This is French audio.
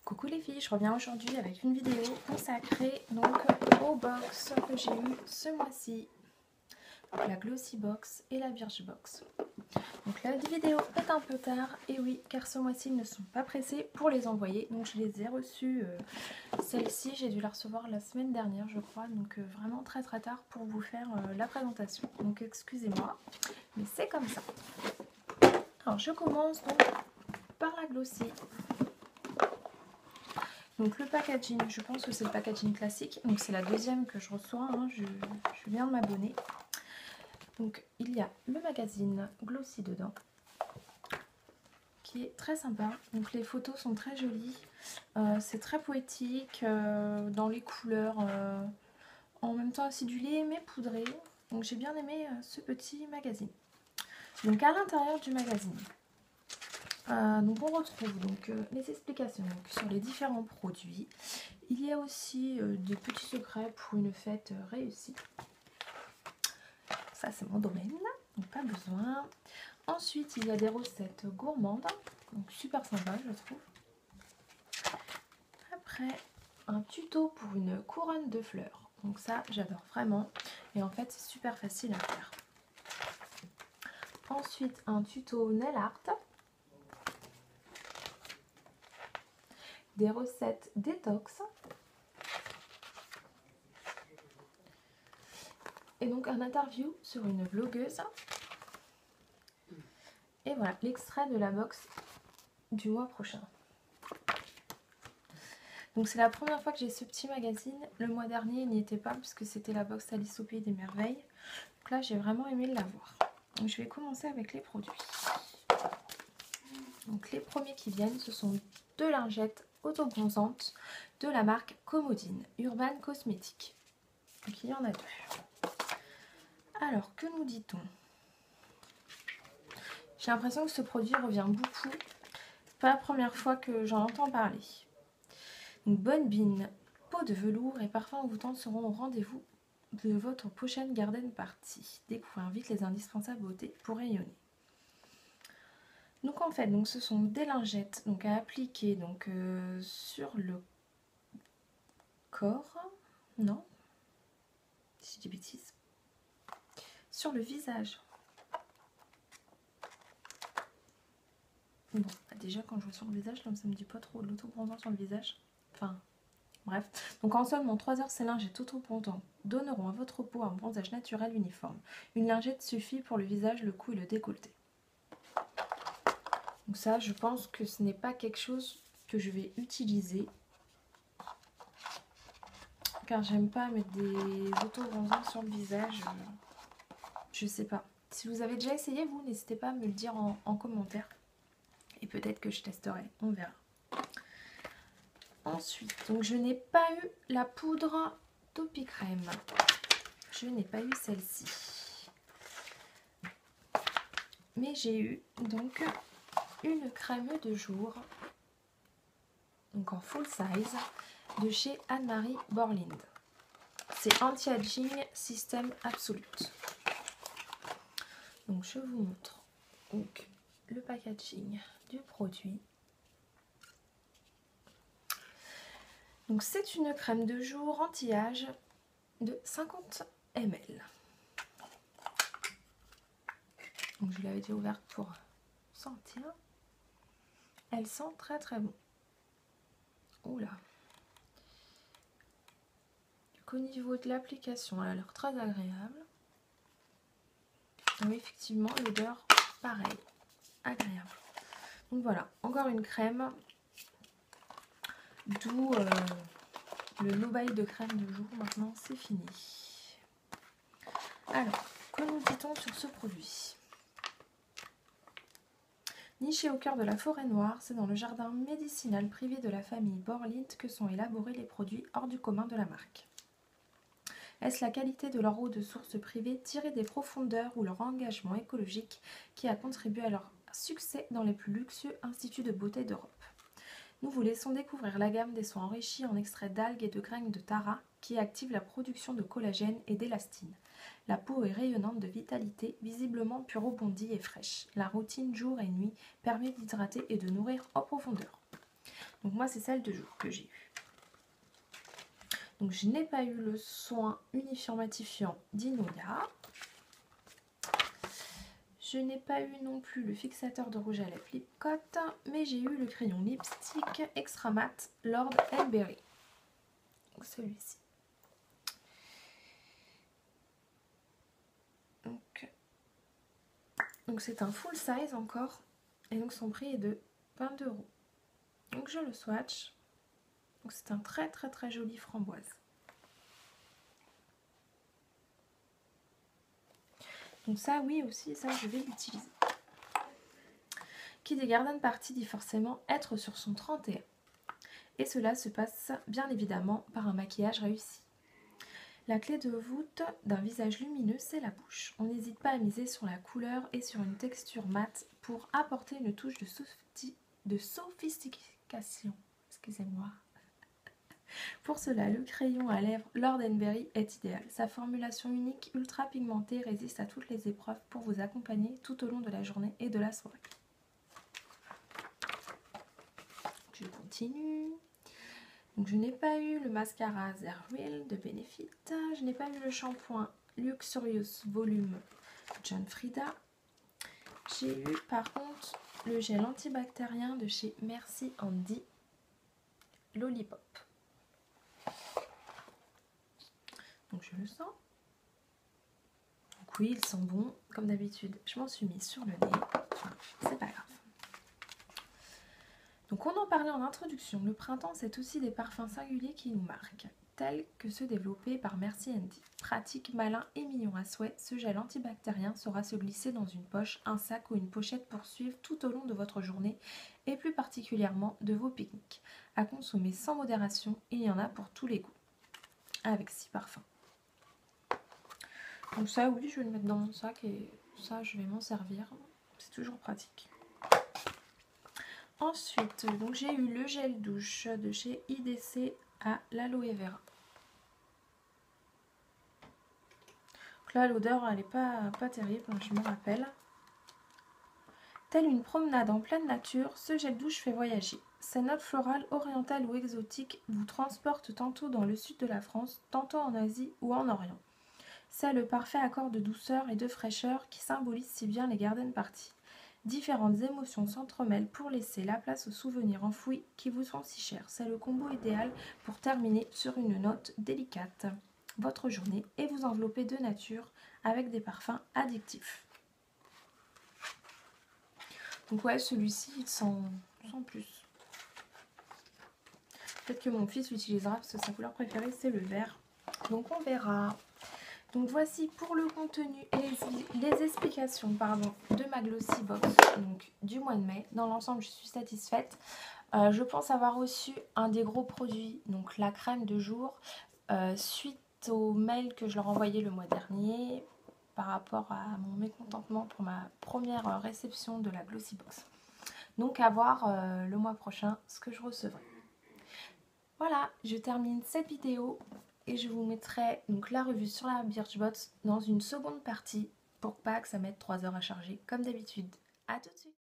Coucou les filles, je reviens aujourd'hui avec une vidéo consacrée donc aux box que j'ai eu ce mois-ci, la Glossy Box et la Birch Box. Donc la vidéo est un peu tard, et oui, car ce mois-ci ils ne sont pas pressés pour les envoyer, donc je les ai reçues. Celle-ci, j'ai dû la recevoir la semaine dernière, je crois, donc vraiment très tard pour vous faire la présentation. Donc excusez-moi, mais c'est comme ça. Alors je commence donc par la Glossy. Donc le packaging, je pense que c'est le packaging classique. Donc c'est la deuxième que je reçois, hein. Je viens de m'abonner. Donc il y a le magazine Glossy dedans, qui est très sympa. Donc les photos sont très jolies. C'est très poétique dans les couleurs, en même temps acidulé mais poudré. Donc j'ai bien aimé ce petit magazine. Donc à l'intérieur du magazine, donc on retrouve donc, les explications donc, sur les différents produits. Il y a aussi des petits secrets pour une fête réussie. Ça c'est mon domaine, donc pas besoin. Ensuite il y a des recettes gourmandes, donc super sympa je trouve. Après un tuto pour une couronne de fleurs, donc ça j'adore vraiment. Et en fait c'est super facile à faire. Ensuite un tuto nail art. Des recettes détox. Et donc un interview sur une vlogueuse. Et voilà, l'extrait de la box du mois prochain. Donc c'est la première fois que j'ai ce petit magazine. Le mois dernier il n'y était pas puisque c'était la box Alice au Pays des Merveilles. Donc là j'ai vraiment aimé l'avoir. Donc je vais commencer avec les produits. Donc les premiers qui viennent, ce sont deux lingettes autobronzantes de la marque Comodine Urban Cosmétiques. Donc il y en a deux. Alors que nous dit-on? J'ai l'impression que ce produit revient beaucoup. C'est pas la première fois que j'en entends parler. Donc Bonne Bean, peau de velours et parfum envoûtant seront au rendez-vous de votre prochaine garden party. Découvrez vite les indispensables beautés pour rayonner. Donc en fait, donc ce sont des lingettes donc à appliquer donc sur le corps, non, si je dis bêtises, sur le visage. Bon, déjà quand je vois sur le visage, là, ça me dit pas trop de l'autobronzant sur le visage. Enfin, bref. Donc en seulement 3 heures, ces lingettes autobronzantes donneront à votre peau un bronzage naturel uniforme. Une lingette suffit pour le visage, le cou et le décolleté. Donc ça, je pense que ce n'est pas quelque chose que je vais utiliser. Car j'aime pas mettre des autobronzants sur le visage. Je sais pas. Si vous avez déjà essayé, vous, n'hésitez pas à me le dire en commentaire. Et peut-être que je testerai, on verra. Ensuite, donc je n'ai pas eu la poudre Topicrème. Je n'ai pas eu celle-ci. Mais j'ai eu donc une crème de jour, donc en full size, de chez Anne-Marie Borlind. C'est Anti-Aging System Absolute. Donc je vous montre donc le packaging du produit. Donc c'est une crème de jour anti-âge de 50 ml. Donc je l'avais déjà ouverte pour sentir. Elle sent très très bon. Oula. Au niveau de l'application, elle a l'air très agréable. Oui, effectivement, l'odeur, pareil, agréable. Donc voilà, encore une crème. D'où le no-buy de crème de jour. Maintenant, c'est fini. Alors, que nous dit-on sur ce produit? Niché au cœur de la forêt noire, c'est dans le jardin médicinal privé de la famille Borlind que sont élaborés les produits hors du commun de la marque. Est-ce la qualité de leur eau de source privée tirée des profondeurs ou leur engagement écologique qui a contribué à leur succès dans les plus luxueux instituts de beauté d'Europe? Nous vous laissons découvrir la gamme des soins enrichis en extraits d'algues et de graines de tara qui activent la production de collagène et d'élastine. La peau est rayonnante de vitalité, visiblement plus rebondie et fraîche. La routine jour et nuit permet d'hydrater et de nourrir en profondeur. Donc moi c'est celle de jour que j'ai eue. Donc je n'ai pas eu le soin unifiant matifiant d'Inoya. Je n'ai pas eu non plus le fixateur de rouge à lèvres Lipcote, mais j'ai eu le crayon lipstick extra mat Lord & Berry. Celui-ci. Donc c'est un full size encore, et donc son prix est de 22 €. Donc je le swatch. Donc c'est un très très très joli framboise. Donc ça oui aussi, ça je vais l'utiliser. Qui dit garden party dit forcément être sur son 31. Et cela se passe bien évidemment par un maquillage réussi. La clé de voûte d'un visage lumineux, c'est la bouche. On n'hésite pas à miser sur la couleur et sur une texture mate pour apporter une touche de sophistication. Excusez-moi. Pour cela, le crayon à lèvres Lord & Berry est idéal. Sa formulation unique, ultra pigmentée, résiste à toutes les épreuves pour vous accompagner tout au long de la journée et de la soirée. Je continue. Donc, je n'ai pas eu le mascara Zero Real de Benefit. Je n'ai pas eu le shampoing Luxurious Volume John Frieda. J'ai eu par contre le gel antibactérien de chez Merci Andy Lollipop. Donc je le sens. Donc oui, il sent bon. Comme d'habitude, je m'en suis mise sur le nez. Enfin, c'est pas grave. Donc on en parlait en introduction, le printemps c'est aussi des parfums singuliers qui nous marquent, tels que ceux développés par Merci Andy. Pratique, malin et mignon à souhait, ce gel antibactérien saura se glisser dans une poche, un sac ou une pochette pour suivre tout au long de votre journée et plus particulièrement de vos pique-niques. À consommer sans modération, il y en a pour tous les goûts, avec 6 parfums. Donc ça oui, je vais le mettre dans mon sac et ça je vais m'en servir, c'est toujours pratique. Ensuite, donc j'ai eu le gel douche de chez IDC à l'aloe vera. Donc là, l'odeur, elle n'est pas terrible, je me rappelle. Telle une promenade en pleine nature, ce gel douche fait voyager. Ses notes florales, orientales ou exotiques vous transportent tantôt dans le sud de la France, tantôt en Asie ou en Orient. C'est le parfait accord de douceur et de fraîcheur qui symbolise si bien les garden parties. Différentes émotions s'entremêlent pour laisser la place aux souvenirs enfouis qui vous sont si chers. C'est le combo idéal pour terminer sur une note délicate votre journée et vous envelopper de nature avec des parfums addictifs. Donc ouais, celui-ci il sent plus. Peut-être que mon fils l'utilisera parce que sa couleur préférée c'est le vert. Donc on verra. Donc voici pour le contenu et les explications de ma Glossy Box donc, du mois de mai. Dans l'ensemble, je suis satisfaite. Je pense avoir reçu un des gros produits, donc la crème de jour, suite au mail que je leur envoyais le mois dernier par rapport à mon mécontentement pour ma première réception de la Glossy Box. Donc à voir le mois prochain ce que je recevrai. Voilà, je termine cette vidéo. Et je vous mettrai donc la revue sur la Birchbox dans une seconde partie pour pas que ça mette 3 heures à charger comme d'habitude. A tout de suite.